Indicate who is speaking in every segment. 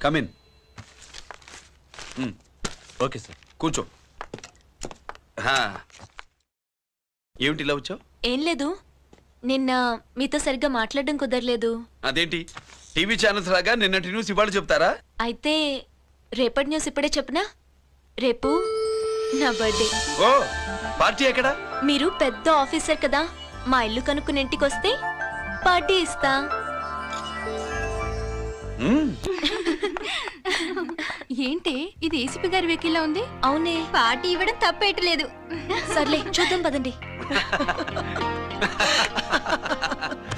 Speaker 1: Come in.
Speaker 2: Okay sir.
Speaker 1: కూర్చో. ఏమిటి ఇలా వచ్చావు?
Speaker 3: ఏం లేదు, నిన్న మీతో సరిగ్గా మాట్లాడడం కుదరలేదు.
Speaker 1: అదేంటి టీవీ ఛానల్స్ లాగా నిన్నటి న్యూస్ ఇవాళ చెప్తారా?
Speaker 3: అయితే రేపటి న్యూస్ ఇప్పుడే చెప్పనా? రేపు నా బర్త్డే.
Speaker 1: ఓ, పార్టీ ఎక్కడా?
Speaker 3: మీరు పెద్ద ఆఫీసర్ కదా, మా ఇల్లు కనుక్కుని ఇంటికి వస్తే పార్టీ ఇస్తా.
Speaker 4: ఏంటి ఇది ఏసీపీ గారి వెహికల్లా ఉంది?
Speaker 3: అవునే,
Speaker 4: పార్టీ ఇవ్వడం తప్పేయట్లేదు.
Speaker 3: సర్లే చూద్దాం పదండి.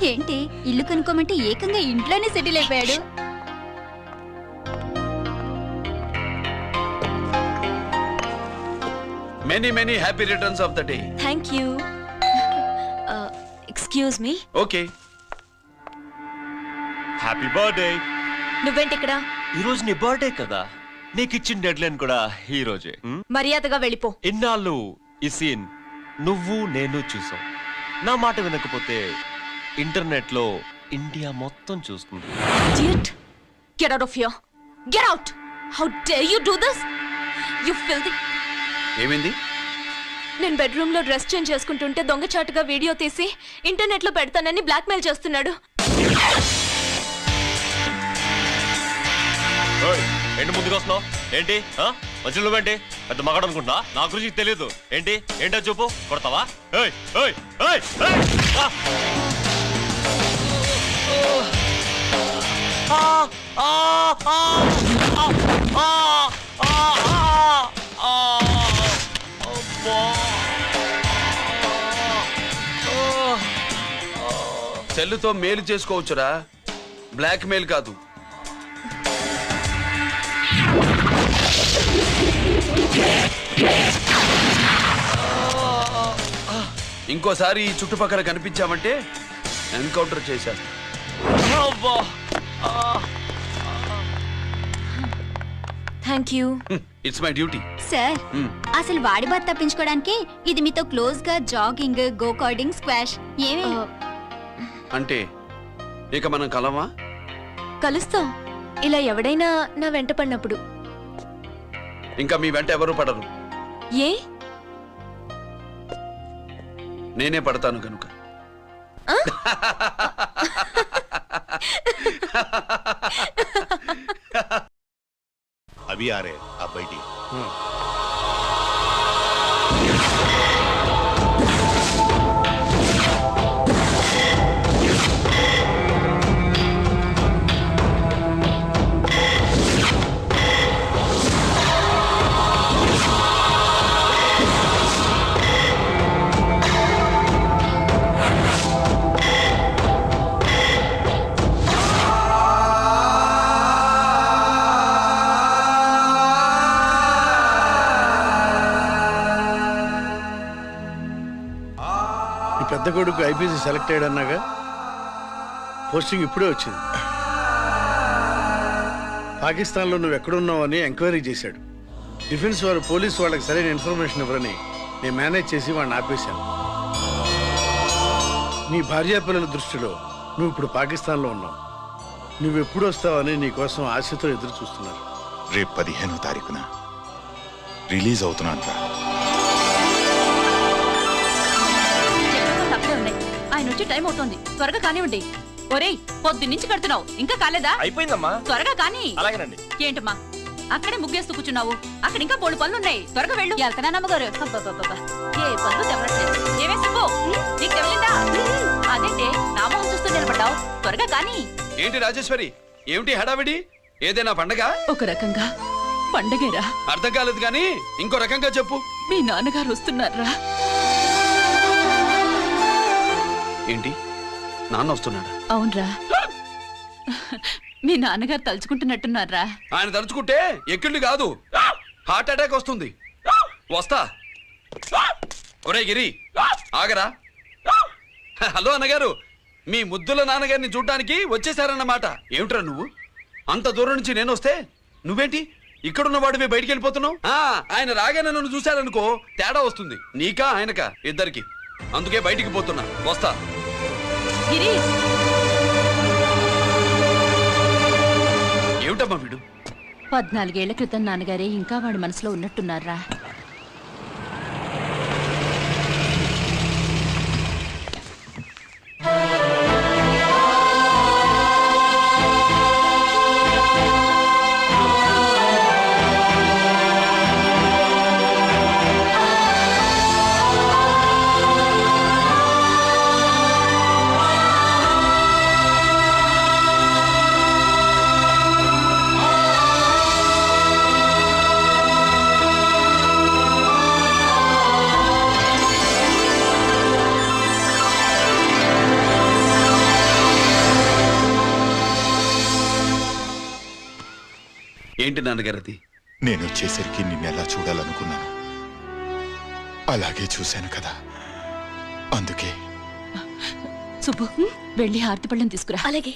Speaker 4: ఏంటి ఇల్లు కనుక్కోమంటే ఏకంగా ఇంట్లోనే సెటిల్ అయిపోయాడు.
Speaker 1: Many many happy returns of the day.
Speaker 3: Thank you. Excuse me.
Speaker 1: Okay.
Speaker 2: Happy birthday.
Speaker 3: నువ్వేంటి ఇక్కడ?
Speaker 2: ఈ రోజు నీ బర్త్డే కదా, నీకు ఇచ్చిన డెడ్ లైన్ కూడా ఈ రోజే.
Speaker 3: మర్యాదగా వెళ్ళిపో.
Speaker 2: ఇన్నాళ్ళు ఈ సీన్ నువ్వు నేను చూసాం. నా మాట వినకపోతే ఇంటర్నెట్ లో ఇండియా మొత్తం చూస్తుంది.
Speaker 3: Idiot! Get out of here! Get out! How dare you do this? You filthy!
Speaker 1: ఏమైంది?
Speaker 3: నేను బెడ్రూమ్ లో డ్రెస్ చేంజ్ చేసుకుంటుంటే దొంగచాటుగా వీడియో తీసి ఇంటర్నెట్ లో పెడతానని బ్లాక్మెయిల్ చేస్తున్నాడు.
Speaker 2: ఏంటి ముందుకు వస్తున్నావు? ఏంటి మధ్యలో నువ్వేంటి పెద్ద మగాడు అనుకుంటున్నా? నా గురించి తెలియదు ఏంటి? ఏంటో చూపు, కొడతావా?
Speaker 1: సెల్లుతో మేలు చేసుకోవచ్చురా, బ్లాక్ మెయిల్ కాదు. ఇంకోసారి ఈ చుట్టుపక్కల కనిపించామంటే ఎన్కౌంటర్ చేసేస్తా.
Speaker 3: Thank you.
Speaker 1: It's my duty.
Speaker 4: Sir, అసలు వాడి బాధ తప్పించుకోవడానికి ఇది మీతో క్లోజ్ గా జాగింగ్, గో కార్డింగ్, స్క్వాష్ ఏమే
Speaker 1: అంటే ఇక మనం కలవా?
Speaker 3: కలుస్తాం, ఇలా ఎవడైనా నా వెంట పడినప్పుడు.
Speaker 1: ఇంకా మీ వెంట ఎవరు పడరు.
Speaker 3: ఏ?
Speaker 1: నేనే పడతాను కనుక.
Speaker 5: अभी आ रहे आप बैठिए।
Speaker 6: పెద్ద కొడుకు ఐపీసీ సెలెక్ట్ అయ్యాడన్నాగా, పోస్టింగ్ ఇప్పుడే వచ్చింది. పాకిస్తాన్లో నువ్వు ఎక్కడున్నావు అని ఎంక్వైరీ చేశాడు. డిఫెన్స్ వారు పోలీసు వాళ్ళకి సరైన ఇన్ఫర్మేషన్ ఇవ్వరని నేను మేనేజ్ చేసి వాడిని ఆపేశాను. నీ భార్యా పిల్లల దృష్టిలో నువ్వు ఇప్పుడు పాకిస్తాన్లో ఉన్నావు. నువ్వు ఎప్పుడు వస్తావని నీ కోసం ఆశతో ఎదురు చూస్తున్నారు.
Speaker 5: రేపు 15వ తారీఖున రిలీజ్ అవుతున్నాను రా.
Speaker 7: ఆయన వచ్చి టైం అవుతోంది, త్వరగా కానివ్వండి. ఒరేయ్, పొద్దున్నుంచి కడుతున్నావు, ఇంకా కాలేదా?
Speaker 2: అయిపోయిందమ్మా.
Speaker 7: త్వరగా కానీ.
Speaker 2: అలాగేనండి.
Speaker 7: ఏంటమ్మా అక్కడే ముగ్గేస్తూ కూర్చున్నావు? అక్కడ ఇంకా 3 పనులున్నాయి, త్వరగా వెళ్ళు. వెళ్తానా నమ్మగారు? ఏ పనులు తెవరట్లేదు. ఏమే సుబ్బు, నీకు తెవలిందా? అదేంటే నా మొహం చూస్తూ నిలబడ్డావు, త్వరగా కానీ.
Speaker 1: ఏంటి రాజేశ్వరి, ఏమిటి హడావిడి? ఏదైనా పండగ?
Speaker 7: ఒక రకంగా పండగేరా.
Speaker 1: అర్థం కాలేదు కానీ ఇంకో రకంగా చెప్పు.
Speaker 7: మీ నాన్నగారు వస్తున్నారా?
Speaker 1: ఏంటి, నాన్న వస్తున్నాడా?
Speaker 7: అవునరా, మీ నాన్నగారు తలుచుకుంటున్నట్టున్నారా?
Speaker 1: ఆయన తలుచుకుంటే ఎక్కిళ్ళు కాదు, హార్ట్ అటాక్ వస్తుంది. వస్తా. ఒరే గిరి, ఆగరా. హలో అన్నగారు, మీ ముద్దుల నాన్నగారిని చూడ్డానికి వచ్చేసారన్నమాట. ఏమిట్రా నువ్వు? అంత దూరం నుంచి నేను వస్తే నువ్వేంటి ఇక్కడున్న వాడివి బయటికి వెళ్ళిపోతున్నావు? ఆయన రాగానే నన్ను చూశారనుకో తేడా వస్తుంది, నీకా ఆయనకా ఇద్దరికి. అందుకే బయటికి పోతున్నా, వస్తా.
Speaker 7: గిరి
Speaker 1: ఏమిటమ్మా వీడు?
Speaker 7: 14 ఏళ్ల క్రితం నాన్నగారే ఇంకా వాడి మనసులో ఉన్నట్టున్నారా?
Speaker 1: ఏంటి నాన్నగారు అది?
Speaker 5: నేను వచ్చేసరికి నిన్నెలా చూడాలనుకున్నాను, అలాగే చూశాను కదా, అందుకే.
Speaker 7: సుబ్బు, వెళ్ళి హారతి పళ్ళని తీసుకురా.
Speaker 3: అలాగే.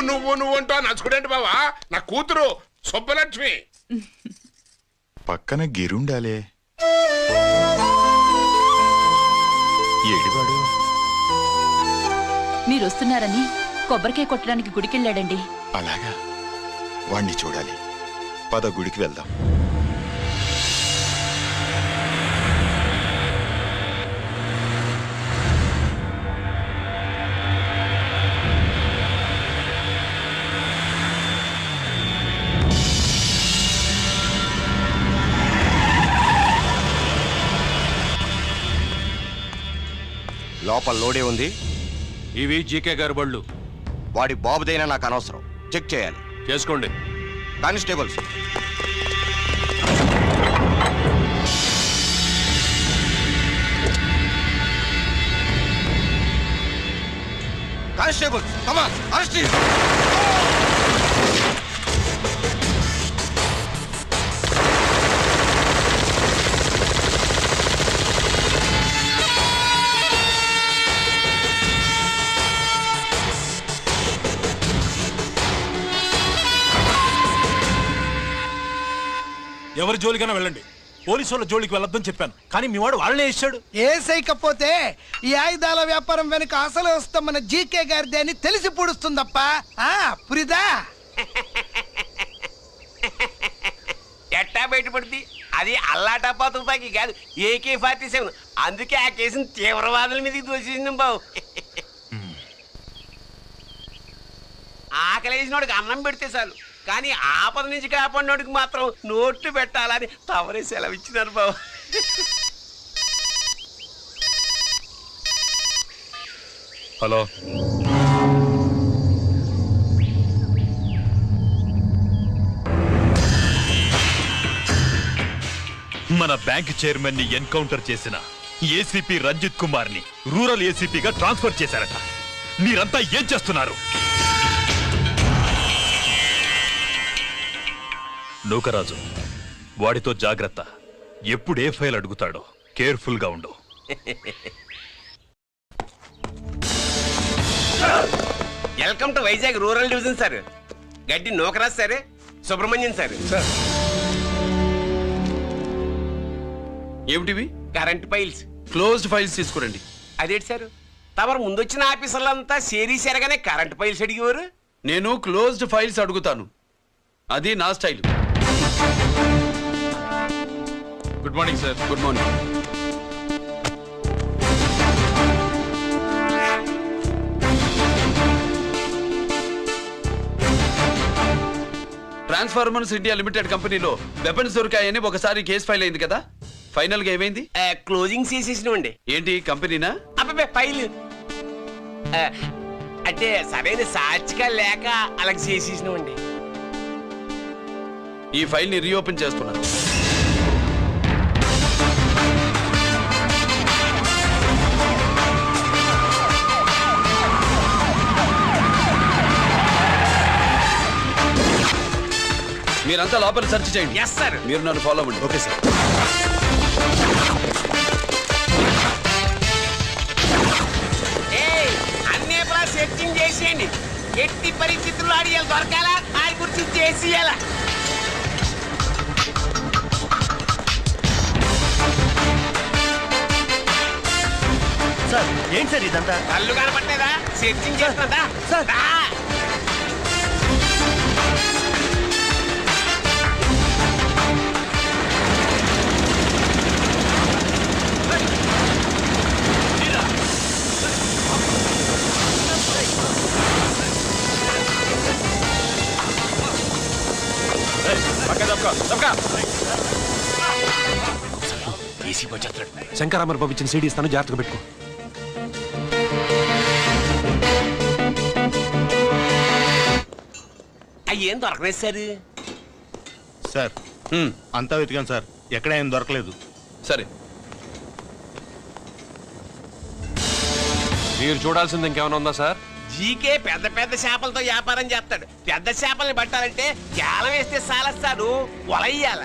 Speaker 8: నువ్వు అంటూ నచ్చుకుడేంటి బావా? నా కూతురు సుబ్బలక్ష్మి.
Speaker 5: పక్కన గిరుండాలే, ఏడివాడు?
Speaker 7: మీరు వస్తున్నారని కొబ్బరికాయ కొట్టడానికి గుడికెళ్ళాడండి.
Speaker 5: అలాగా, వాణ్ణి చూడాలి. పద, గుడికి వెళ్దాం.
Speaker 2: లోపల లోడే ఉంది.
Speaker 9: ఇవి జీకే గారి బళ్ళు.
Speaker 2: వాడి బాబుదైనా నాకు అనవసరం, చెక్ చేయాలి.
Speaker 9: చేసుకోండి.
Speaker 2: Constables, constables, come on, arrest him.
Speaker 9: ఎవరి జోలికైనా వెళ్ళండి, పోలీసు వాళ్ళ జోలికి వెళ్ళొద్దని చెప్పాను, కానీ మీ వాడు వాళ్ళనే ఇచ్చాడు.
Speaker 10: ఏసైకపోతే ఈ ఆయుధాల వ్యాపారం వెనుక అసలు వస్తాం మన జీకే గారిది అని తెలిసి పూడుస్తుందప్ప. పురిదా
Speaker 11: ఎట్టా బయటపడుతుంది? అది అల్లాటప్పా తుపాకీ కాదు, AK-47. అందుకే ఆ కేసుని తీవ్రవాదుల మీదకి దోషించాం బాబు. ఆకలేసినోడికి అన్నం పెడితే చాలు, కానీ ఆపద నుంచి కాపాడినోడికి మాత్రం నోట్లు పెట్టాలని తవరే సెలవు ఇచ్చినారు బాబు.
Speaker 9: హలో,
Speaker 12: మన బ్యాంక్ చైర్మన్ ని ఎన్కౌంటర్ చేసిన ఏసీపీ రంజిత్ కుమార్ ని రూరల్ ఏసీపీగా ట్రాన్స్ఫర్ చేశారట. మీరంతా ఏం చేస్తున్నారు? నూకరాజు, వాడితో జాగ్రత్త. ఎప్పుడు ఏ ఫైల్ అడుగుతాడో కేర్ఫుల్ గా ఉండు.
Speaker 11: Welcome to Vizag rural division sir. Gaddi Nookaraj sir, Subrahmanyam sir.
Speaker 1: ఏమిటివి?
Speaker 11: Current files.
Speaker 1: క్లోజ్డ్ ఫైల్స్ తీసుకురండి.
Speaker 11: అదేంటి సార్, తమరు ముందొచ్చిన ఆఫీసర్లంతా సేరీ సెరగానే కరెంట్ ఫైల్స్ అడిగేవారు.
Speaker 1: నేను క్లోజ్డ్ ఫైల్స్ అడుగుతాను, అది నా style.
Speaker 9: Good morning sir.
Speaker 1: Good morning. Transformers India limited కంపెనీలో వెపన్స్ దొరికాయని ఒకసారి కేసు ఫైల్ అయింది కదా, ఫైనల్ గా ఏమైంది?
Speaker 11: క్లోజింగ్ చేసేసినండి.
Speaker 1: ఏంటి కంపెనీనా?
Speaker 11: అబ్బాయి ఫైల్ అంటే సరైన సాక్షిగా లేక అలాగ చేసేసినామండి.
Speaker 1: ఈ ఫైల్ ని రీఓపెన్ చేస్తున్నాను. మీరంతా లోపల సెర్చ్ చేయండి.
Speaker 11: Yes sir.
Speaker 1: మీరు నన్ను ఫాలో అవ్వండి.
Speaker 9: Okay sir.
Speaker 11: అన్నీ సెర్చింగ్ చేసేయండి. ఎట్టి పరిస్థితుల్లో అడియాలి దొరకాలా ఆయన గురించి చేసేయాలా.
Speaker 13: సార్ ఏంటి సార్ ఇదంతా?
Speaker 11: కళ్ళు కనపట్టలేదా? Searching చేస్తున్నదా
Speaker 13: sir.
Speaker 9: శంకరామర్ బాబు ఇచ్చిన సీడీ ఇస్తాను, జాగ్రత్తగా పెట్టుకో.
Speaker 11: అయ్యేం దొరకలేదు సార్.
Speaker 13: సార్ అంతా వెతికాను సార్, ఎక్కడ ఏం దొరకలేదు.
Speaker 1: సరే,
Speaker 2: మీరు చూడాల్సింది ఇంకేమైనా ఉందా సార్?
Speaker 11: జీకే పెద్ద పెద్ద చేపలతో వ్యాపారం చేస్తాడు. పెద్ద చేపల్ని పట్టాలంటే జాలం వేస్తే సాలస్తాడు, వలయ్యాల.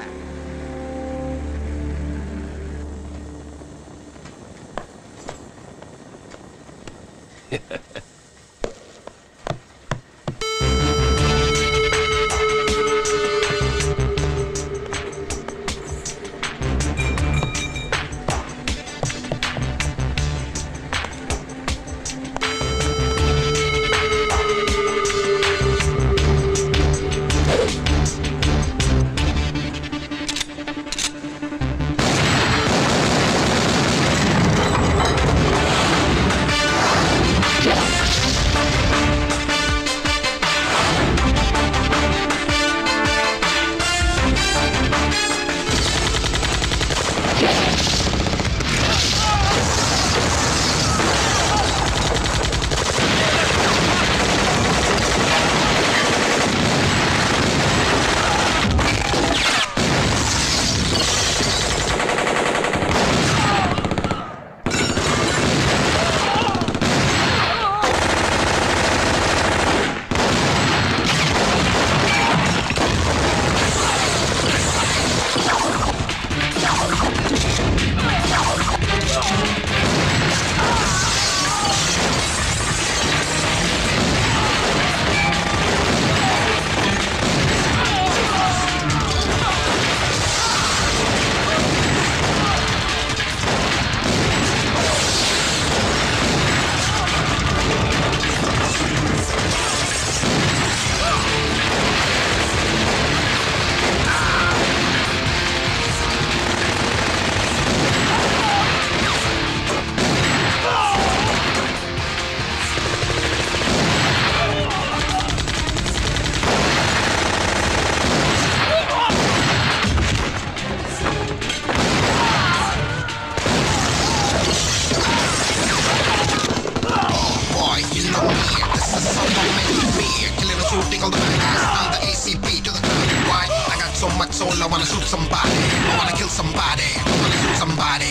Speaker 14: I wanna shoot somebody, I wanna kill somebody, I wanna shoot somebody.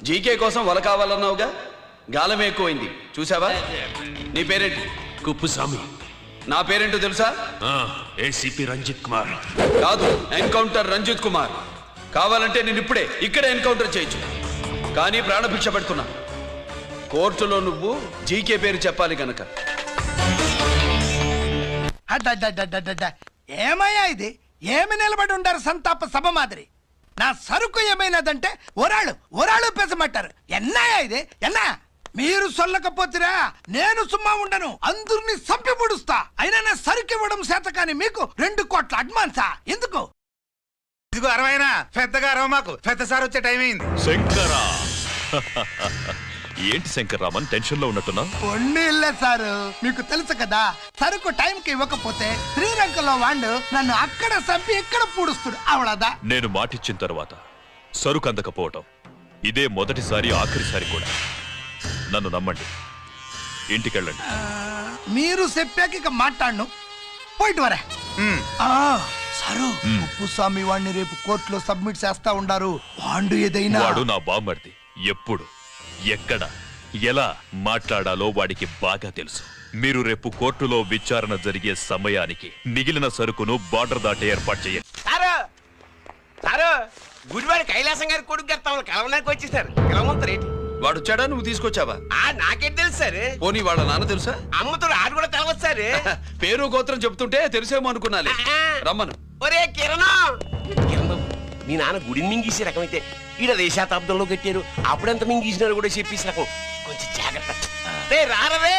Speaker 1: GK కోసం వల కావాలన్నావుగా, గాలం ఎక్కువైంది చూసావా? నీ పేరేంటి?
Speaker 15: కుప్పుస్వామి.
Speaker 1: నా పేరేంటో తెలుసా?
Speaker 15: ఏసీపీ రంజిత్ కుమార్.
Speaker 1: కాదు, ఎన్కౌంటర్ రంజిత్ కుమార్. కావాలంటే నేను ఇప్పుడే ఇక్కడే ఎన్కౌంటర్ చేయొచ్చు, కానీ ప్రాణభిక్ష పెడుతున్నా. కోర్టులో నువ్వు జీకే పేరు చెప్పాలి గనక.
Speaker 10: ఏమయ్యా ఇది? ఏమి నిలబడి ఉండారు సంతాప సభ మాదిరి? నా సరుకు ఏమైనదంటే ఒరాళ్ళు పెసమంటారు. ఎన్నాయా ఇది? ఎన్నా మీరు సొల్లకపోతిరా నేను సుమ్మా ఉండను, అందరిని సంపి పొడుస్తా. అయినా నా సరుకు ఇవ్వడం చేత కానీ మీకు 2 కోట్ల అడ్వాన్సా? ఎందుకు?
Speaker 13: ఇదిగో 60 పెద్దగా అరవ, మాకు పెద్ద సార్ వచ్చే టైం అయింది.
Speaker 12: శంకరా, ఏంటి శంకర్ రామన్ టెన్షన్ లో ఉన్నట్టున్నా?
Speaker 10: ఇల్లే సారు, మీకు తెలుసు కదా, సరుకు టైంకి ఇవ్వకపోతే శ్రీలంకలో వాడు నన్ను అక్కడ చంపి ఇక్కడ పూడుస్తుడు అవడదా.
Speaker 12: నేను మాటిచ్చిన తర్వాత సరుకు అందకపోవటం ఇదే మొదటిసారి, ఆఖరిసారి కూడా. నన్ను నమ్మండి, ఇంటికెళ్ళండి.
Speaker 10: మీరు చెప్పాక ఇక మాట్లాడను, పోయిట్ వరే. సారు, ఉప్పుస్వామి వాడిని రేపు కోర్టులో సబ్మిట్ చేస్తా ఉండారు. వాడు ఏదైనా
Speaker 12: వాడు నా బామ్మర్ది. ఎప్పుడు, ఎక్కడ, ఎలా మాట్లాడాలో వాడికి బాగా తెలుసు. మీరు రేపు కోర్టులో విచారణ జరిగే సమయానికి మిగిలిన సరుకును బార్డర్ దాటి ఏర్పాటు చేయండి.
Speaker 11: సారు, గుడివాడి కైలాసం గారి కొడుకు గారు తమను కలవడానికి వచ్చేసారు. కలవంతరేంటి?
Speaker 1: వాడు వచ్చాడా, నువ్వు తీసుకొచ్చావా?
Speaker 11: నాకేం తెలుసు సార్.
Speaker 1: పోనీ వాళ్ళ నాన్న తెలుసా?
Speaker 11: అమ్మతో ఆడు కూడా తెలవచ్చు సార్.
Speaker 1: పేరు గోత్రం చెప్తుంటే తెలిసేమో అనుకున్నాలే. రమ్మను.
Speaker 11: ఒరే కిరణ్ బాబు, మీ నాన్న గుడిని మింగేసే రకమైతే ఈడ దేశాతాబ్దంలో కట్టారు. అప్పుడెంత మింగేసినారు కూడా చెప్పేసి రకం. కొంచెం జాగ్రత్త. రే రారవే.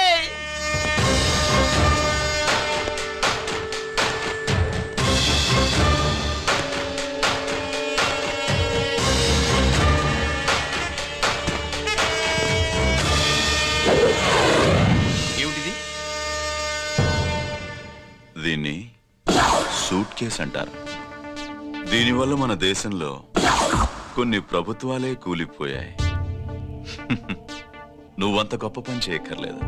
Speaker 1: ఏమిటిది?
Speaker 5: దీన్ని సూట్ కేస్ అంటారు. దీనివల్ల మన దేశంలో కొన్ని ప్రభుత్వాలే కూలిపోయాయి. నువ్వంత గొప్ప పని చేయక్కర్లేదు.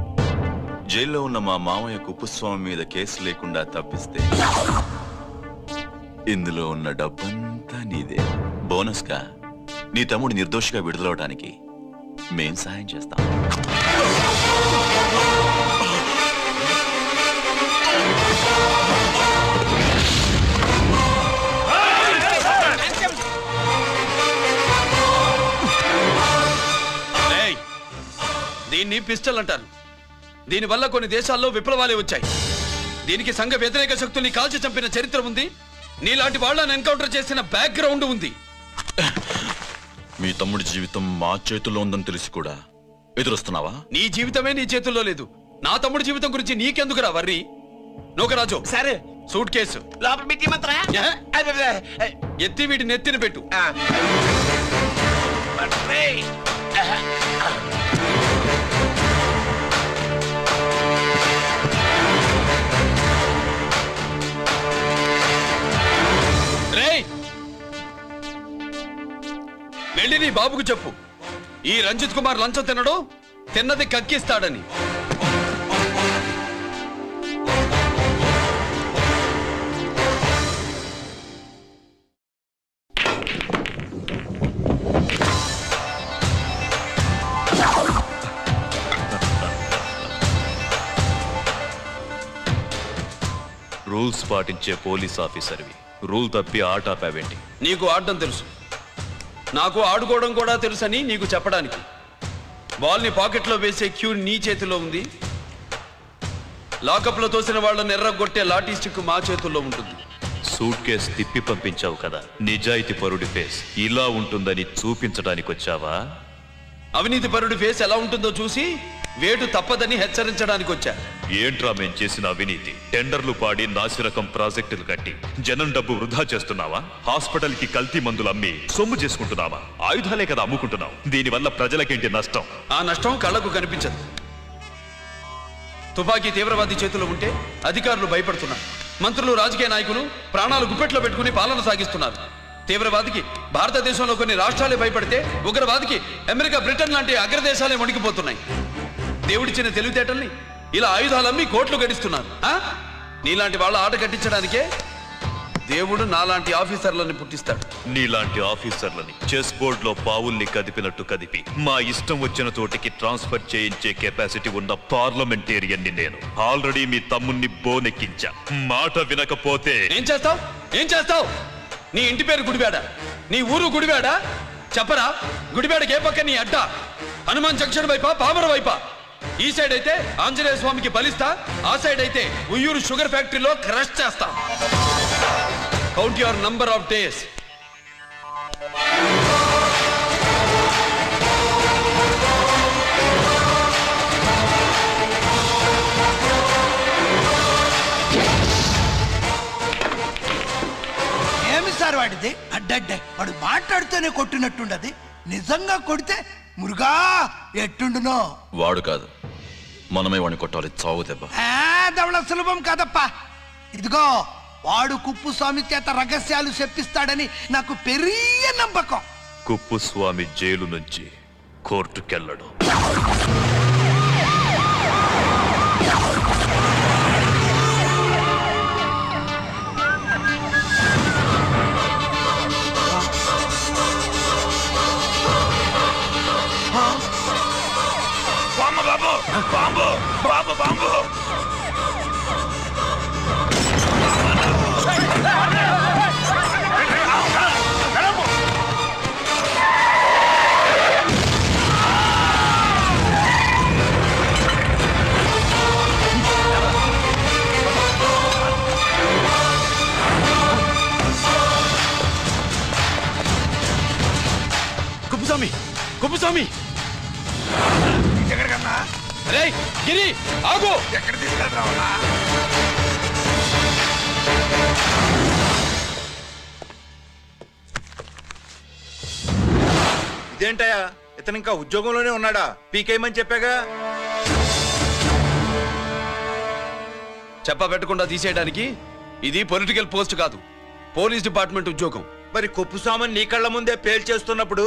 Speaker 5: జైల్లో ఉన్న మా మామయ్య కుప్పస్వామి మీద కేసు లేకుండా తప్పిస్తే ఇందులో ఉన్న డబ్బంతా నీదే. బోనస్గా నీ తమ్ముడు నిర్దోషిగా విడుదలవడానికి మేం సహాయం చేస్తాం.
Speaker 1: దీన్ని పిస్టల్ అంటారు. దీనివల్ల కొన్ని దేశాల్లో విప్లవాలే వచ్చాయి. దీనికి సంఘ వ్యతిరేక శక్తుల్ని కాల్చి చంపిన చరిత్ర ఉంది. నీలాంటి వాళ్ళని ఎన్కౌంటర్ చేసిన బ్యాక్గ్రౌండ్ ఉంది.
Speaker 5: మీ తమ్ముడి జీవితం మా చేతుల్లో ఉందని తెలిసి కూడా ఎదురొస్తున్నావా?
Speaker 1: నీ జీవితమే నీ చేతుల్లో లేదు. నా తమ్ముడి జీవితం గురించి నీకెందుకురా వర్రి? నోకరాజు,
Speaker 11: సరే
Speaker 1: సూట్ కేసు
Speaker 11: లోపల పెట్టి మంత్రా
Speaker 1: ఎత్తి వీటి నెత్తిన పెట్టు. వెళ్ళి నీ బాబుకు చెప్పు, ఈ రంజిత్ కుమార్ లంచం తినడు, తిన్నది కక్కిస్తాడని.
Speaker 12: రూల్స్ పాటించే పోలీస్ ఆఫీసర్వి రూల్ తప్పి ఆట ఆపావేంటి?
Speaker 1: నీకు ఆడడం తెలుసు, నాకు ఆడుకోవడం కూడా తెలుసని నీకు చెప్పడానికి. బాల్ని పాకెట్లో వేసే క్యూ నీ చేతిలో ఉంది. లాకప్లో తోసిన వాళ్ళని ఎర్రగొట్టే లాఠీ స్టిక్ మా చేతుల్లో ఉంటుంది.
Speaker 12: సూట్ కేస్ తిప్పి పంపించావు కదా, నిజాయితీ పరుడి ఫేస్ ఇలా ఉంటుందని చూపించడానికి వచ్చావా?
Speaker 1: అవినీతి పరుడి ఫేస్ ఎలా ఉంటుందో చూసి వేటు తప్పదని హెచ్చరించడానికి వచ్చా.
Speaker 12: ఏంట్రా మేం చేసిన అవినీతి? టెండర్లు పాడి నాసిరకం ప్రాజెక్టులు కట్టి జనం డబ్బు వృధా చేస్తున్నావా? హాస్పిటల్ కి కల్తీ మందులు అమ్మి సొమ్ము చేసుకుంటున్నావా? ఆయుధాలే కదా అమ్ముకుంటున్నావు. దీనివల్ల ప్రజలకేంటి నష్టం?
Speaker 1: ఆ నష్టం కళ్ళకు కనిపించదు. తుపాకీ తీవ్రవాది చేతిలో ఉంటే అధికారులు భయపడుతున్నారు. మంత్రులు, రాజకీయ నాయకులు ప్రాణాలు గుప్పెట్లో పెట్టుకుని పాలన సాగిస్తున్నారు. తీవ్రవాదికి భారతదేశంలో కొన్ని రాష్ట్రాలే భయపడితే ఉగ్రవాదికి అమెరికా, బ్రిటన్ లాంటి అగ్రదేశాలే వణికిపోతున్నాయి. దేవుడిచ్చిన తెలివితేటల్ని ఇలా ఆయుధాలమ్మి కోట్లు గడిస్తున్నారు. నీలాంటి వాళ్ళ ఆట కట్టించడానికే దేవుడు నాలాంటి ఆఫీసర్లని పుట్టిస్తాడు.
Speaker 12: నీలాంటి ఆఫీసర్లని చెస్ బోర్డ్ లో పావుల్ని కదిపినట్టు కదిపి మా ఇష్టం వచ్చిన చోటికి ట్రాన్స్ఫర్ చేయించే కెపాసిటీ ఉన్న పార్లమెంటేరియన్ ని నేను. ఆల్రెడీ మీ తమ్ముణ్ణి బోనెక్కించా. మాట వినకపోతే
Speaker 1: ఏం చేస్తావు? ఏం చేస్తావు? నీ ఇంటి పేరు గుడివాడ, నీ ఊరు గుడివాడ. చెప్పరా, గుడివాడకి ఏ పక్క నీ అడ్డ? హనుమాన్ జంక్షన్ వైపా, పామర వైపా? ఈ సైడ్ అయితే ఆంజనేయ స్వామికి బలిస్తా, ఆ సైడ్ అయితే ఉయ్యూరు షుగర్ ఫ్యాక్టరీలో క్రష్ చేస్తా. Count your number of days.
Speaker 10: ఏమి సార్ వాడిది? అడ్డడ్డే వాడు మాట్లాడుతూనే కొట్టినట్టుండది. నిజంగా కొడితే మురుగా ఎట్టుండునో.
Speaker 5: వాడు కాదు, మనమే వాడిని కొట్టాలి, చావు దెబ్బ.
Speaker 10: దవళ సులభం కాదప్పా. ఇదిగో వాడు కుప్పుస్వామి చేత రహస్యాలు చెప్పిస్తాడని నాకు పెరియ నమ్మకం.
Speaker 12: కుప్పుస్వామి జైలు నుంచి కోర్టుకెళ్ళడు.
Speaker 15: Bomb bomb bomb
Speaker 1: Kuppuswamy, Kuppuswamy!
Speaker 10: ఎక్కడికన్నా?
Speaker 1: అరే గిరి, ఆగు!
Speaker 10: ఎక్కడ తీసుకెళ్తావన్నా?
Speaker 16: ఇదేంటయ్యా, ఇతను ఇంకా ఉద్యోగంలోనే ఉన్నాడా? పీకేయమని చెప్పాగా.
Speaker 1: చెప్పబెట్టకుండా తీసేయడానికి ఇది పొలిటికల్ పోస్ట్ కాదు, పోలీస్ డిపార్ట్మెంట్ ఉద్యోగం.
Speaker 16: మరి కుప్పుస్వామిని నీ కళ్ళ ముందే పేల్చేస్తున్నప్పుడు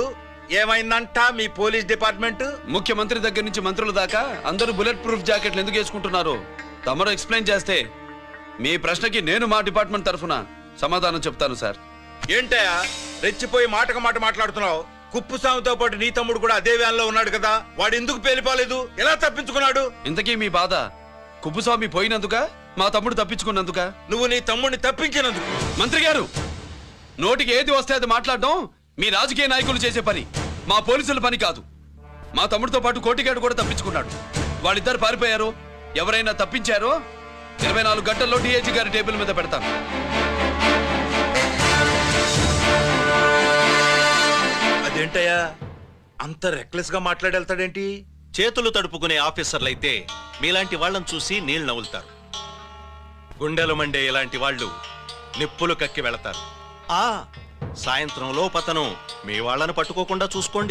Speaker 16: ఏమైందంట మీ పోలీస్ డిపార్ట్మెంట్?
Speaker 1: ముఖ్యమంత్రి దగ్గర నుంచి మంత్రుల దాకా అందరూ బుల్లెట్ ప్రూఫ్ జాకెట్లు ఎందుకు వేసుకుంటున్నారు తమరు ఎక్స్ప్లెయిన్ చేస్తే మీ ప్రశ్నకి నేను మా డిపార్ట్మెంట్ తరఫున సమాధానం చెప్తాను సార్.
Speaker 16: ఏంటయ్యా రెచ్చిపోయి మాటకు మాట మాట్లాడుతున్నావు? కుప్పుస్వామితో పాటు నీ తమ్ముడు కూడా అదే వ్యాన్లో ఉన్నాడు కదా, వాడు ఎందుకు పేలిపోలేదు? ఎలా తప్పించుకున్నాడు?
Speaker 1: ఇంతకీ మీ బాధ కుప్పుస్వామి పోయినందుక, మా తమ్ముడు తప్పించుకున్నందుక?
Speaker 16: నువ్వు నీ తమ్ముడిని తప్పించినందుకు.
Speaker 1: మంత్రి గారు, నోటికి ఏది వస్తే అది మాట్లాడడం మీ రాజకీయ నాయకులు చేసే పని, మా పోలీసుల పని కాదు. మా తమ్ముడితో పాటు కోటిగాడు కూడా తప్పించుకున్నాడు. వాళ్ళిద్దరు పారిపోయారు. ఎవరైనా తప్పించారో 24 గంటల్లో డిఐజీ గారి టేబుల్ మీద పెడతాను.
Speaker 16: అదేంటయ్యా అంత రెక్లెస్ గా మాట్లాడేళ్తాడేంటి?
Speaker 13: చేతులు తడుపుకునే ఆఫీసర్లైతే మీలాంటి వాళ్ళని చూసి నీళ్ళు నవ్వులుతారు. గుండెలు మండే ఇలాంటి వాళ్ళు నిప్పులు కక్కి వెళతారు. సాయంత్రం లోపతను మీ వాళ్ళను పట్టుకోకుండా చూసుకోండి.